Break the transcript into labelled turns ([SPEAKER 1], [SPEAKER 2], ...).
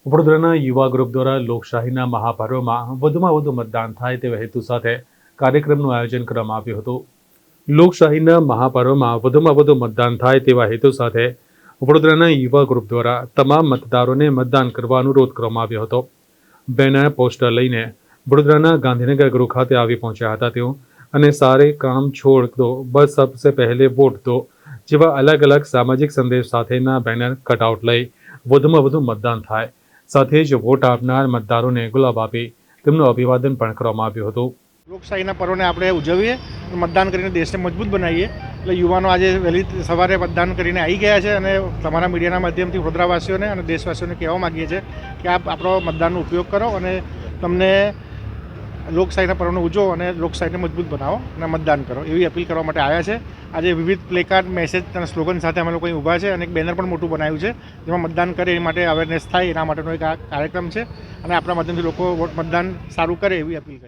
[SPEAKER 1] વડોદરાના યુવા ગ્રુપ દ્વારા લોકશાહીના મહાપર્વમાં વધુમાં વધુ મતદાન થાય તેવા હેતુ સાથે કાર્યક્રમનું આયોજન કરવામાં આવ્યું હતું। લોકશાહીના મહાપર્વમાં વધુમાં વધુ મતદાન થાય તેવા હેતુ સાથે વડોદરાના યુવા ગ્રુપ દ્વારા તમામ મતદારોને મતદાન કરવા અનુરોધ કરવામાં આવ્યો હતો। બેનર પોસ્ટર લઈને વડોદરાના ગાંધીનગર ગૃહ ખાતે આવી પહોંચ્યા હતા તેઓ અને સારે કામ છોડ દો બસ સબસે પહેલે વોટ દો જેવા અલગ અલગ સામાજિક સંદેશ સાથેના બેનર કટઆઉટ લઈ વધુમાં વધુ મતદાન થાય, સાથે જ વોટ આપનાર મતદારોને ગુલાબ આપી તેમનું અભિવાદન પણ કરવામાં આવ્યું હતું।
[SPEAKER 2] લોકશાહીના પર્વને આપણે ઉજવીએ, મતદાન કરીને દેશને મજબૂત બનાવીએ। એટલે યુવાનો આજે વહેલી સવારે મતદાન કરીને આવી ગયા છે અને તમારા મીડિયાના માધ્યમથી વડોદરાવાસીઓને અને દેશવાસીઓને કહેવા માગીએ છીએ કે આપ આપણો મતદાનનો ઉપયોગ કરો અને તમને લોકશાહીના પર્વને ઉજવો અને લોકશાહીને મજબૂત બનાવો અને મતદાન કરો એવી અપીલ કરવા માટે આવ્યા છે। આજે વિવિધ પ્લેકાર્ડ, મેસેજ અને સ્લોગન સાથે અમે લોકો અહીં ઊભા છે અને એક બેનર પણ મોટું બનાવ્યું છે જેમાં મતદાન કરે એ માટે અવેરનેસ થાય એના માટેનો એક આ કાર્યક્રમ છે અને આપણા માધ્યમથી લોકો મતદાન સારું કરે એવી અપીલ કરી।